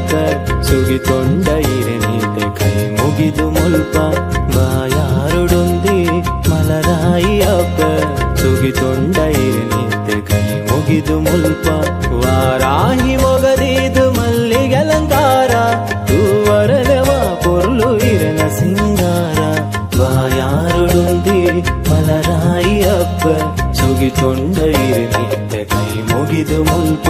ಅಪ್ಪ ಸುಗಿತೊಂಡ ಇರೆನೀತೆ ಕೈ ಮುಗಿದು ಮುಲ್ಪ ಬಾಯಾರುಡುಂದಿ ಮಲರಾಯಿ ಅಪ್ಪ ಸುಗಿತೊಂಡ ಇರೆನೀತೆ ಕೈ ಮುಗಿದು ಮುಲ್ಪ ವಾರಾಹಿ ಮೊಗದೀದು ಮಲ್ಲಿಗೆಲಂಕಾರ ತೂವರದವ ಪೊರ್ಲು ಇರೆನ ಸಿಂಗಾರ ಬಾಯಾರುಡುಂದಿ ಮಲರಾಯಿ ಅಪ್ಪ ಸುಗಿತೊಂಡ ಇರೆನೀತೆ ಕೈ ಮುಗಿದು ಮುಲ್ಪ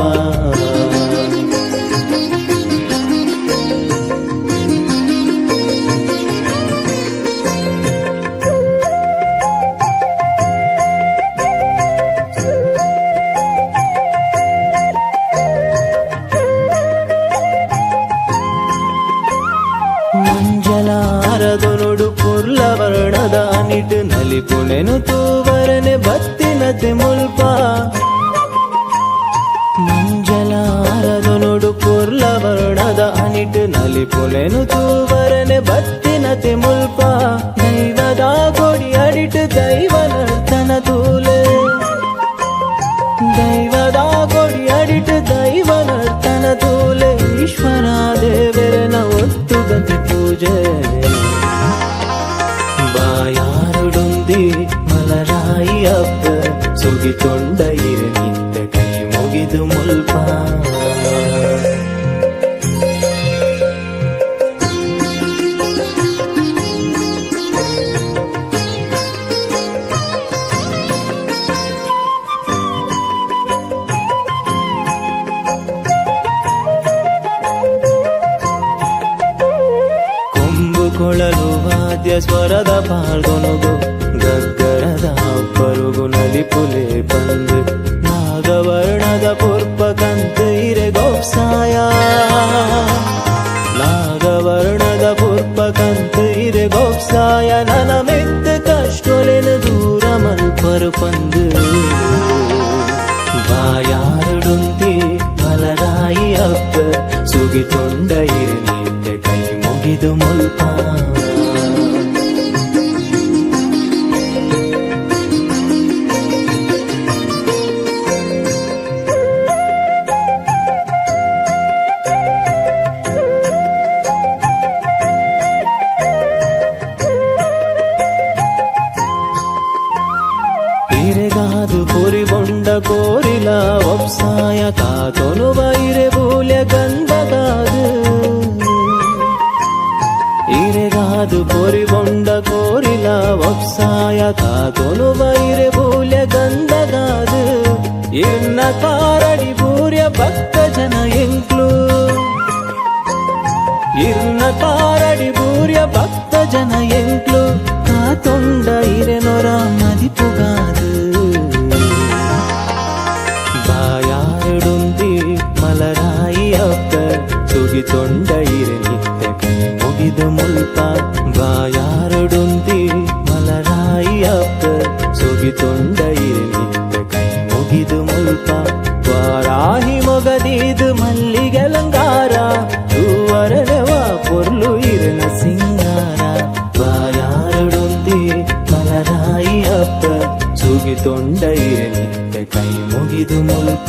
ಮಂಜಲಾರದೊನುಡು ಪುರ್ಲ ವರ್ಣದ ನಿಟ್ಟು ನಲಿಪುನೆನು ತೂವರನೆ ಬತ್ತಿನತೆ ಮುಲ್ಪ ಮಂಜಲಾರದೊನುಡು ಪುರ್ಲ ವರ್ಣದ ನಿಟ್ಟು ನಲಿಪುನೆನು ತೂವರನೆ ಬತ್ತಿನತೆ ಮುಲ್ಪ ದೈವದ ಕೊಡಿ ಅಡಿಟ್ಟು ದೈವ ನರ್ತನ ತೂಲೆ ದೈವದ ಕೊಡಿ ಅಡಿಟ್ಟು ದೈವ ನರ್ತನ ತೂಲೆ ಈಶ್ವರ ದೇವರನ ಒತ್ತುಗತಿ ಪೂಜೆ ಬಾಯಾರುಡುಂದಿ ಮಲರಾಯಿ ಅಪ್ಪ ಸುಗಿತೊಂಡ ಇರೆನೀತೆ ಕೈ ಮುಗಿದು ಮುಲ್ಪ ಕೊಳಲು ವಾದ್ಯ ಸ್ವರದ ಪಾಲ್ಗೊನುಗು ಗಗ್ಗರದ ಅಪ್ಪರುಗು ನಲಿಪುಲೆ ಬಂದು ನಾಗವರ್ಣದ ಪುರ್ಪ ಕಂತ ಇರೆ ಗೋಪ್ಸಾಯ ನಾಗವರ್ಣದ ಪುರ್ಪ ಕಂತ ಇರೆ ಗೋಪ್ಸಾಯ ನನ ಮೆತ್ತ ಕಷ್ಟೊಲೆನು ದೂರ ಮಲ್ಪರು ಪಂದು ಬಾಯಾರುಡುಂದಿ ಮಲರಾಯಿ ಅಪ್ಪ ಸುಗಿತೊಂಡ ಇರೆನೀತೆ ಕೈ ಮುಗಿದು ಮುಲ್ಪ ಇರೆಗಾದು ಪುರಿಬೊಂಡ ಕೋರಿಲ ಒಪ್ಸಾಯ ಕಾತೊನು ಬೈರೆ ಬೂಲ್ಯ ಗಂಧಗಾದು ಇರೆಗಾದು ಪುರಿಬೊಂಡ ಕೋರಿಲ ಒಪ್ಸಾಯ ಕಾತೊನು ಬೈರೆ ಬೂಲ್ಯ ಗಂಧಗಾದು ಇನ್ನ ಕಾರಡಿ ಬೂರ್ಯ ಭಕ್ತ ಜನ ಎಂಕ್ಲು ಇರ್ನ ಕಾರಡಿ ಬೂರ್ಯ ಭಕ್ತ ಜನ ಎಂಕ್ಲು ಕಾತೊಂಡ ಇರೆನೊರ ಮದಿಪುಗಾದು ಬಾಯಾರುಡುಂದಿ ಮಲರಾಯಿ ಅಪ್ಪ ಸುಗಿತೊಂಡ ಇರೆನೀತೆ ಕೈ ಮುಗಿದು ಮುಲ್ಪ ಬಾಯಾರುಡುಂದಿ ಮಲರಾಯಿ ಅಪ್ಪ ಸುಗಿತೊಂಡ ಇರೆನೀತೆ ಕೈ ಮುಗಿದು ಮುಲ್ಪ ವಾರಾಹಿ ಮೊಗದೀದು ಮಲ್ಲಿಗೆಲಂಗಾರ ತೂವರದವ ಪೊರ್ಲು ಇರೆನ ಸಿಂಗಾರ ಬಾಯಾರುಡುಂದಿ ಮಲರಾಯಿ ಅಪ್ಪ ಸುಗಿತೊಂಡ ಇರೆನೀತೆ ಕೈ ಮುಗಿದು ಮುಲ್ಪ